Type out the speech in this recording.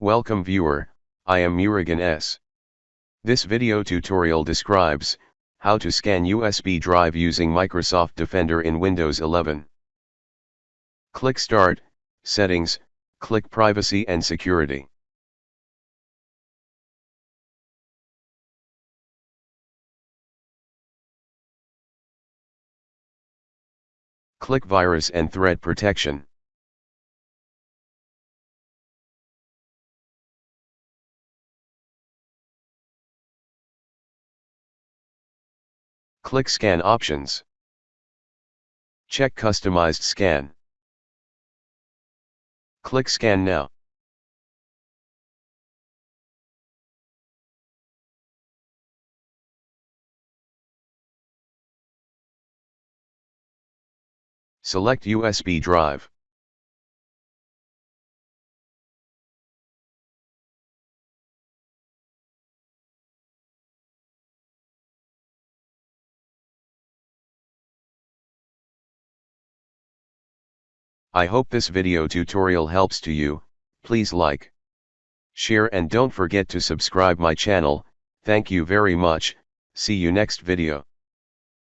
Welcome viewer, I am Murugan S. This video tutorial describes how to scan USB drive using Microsoft Defender in Windows 11. Click Start, Settings, click Privacy and Security. Click Virus and Threat Protection. Click Scan Options. Check Customized Scan. Click Scan Now. Select USB drive. I hope this video tutorial helps to you. Please like, share and don't forget to subscribe my channel. Thank you very much. See you next video.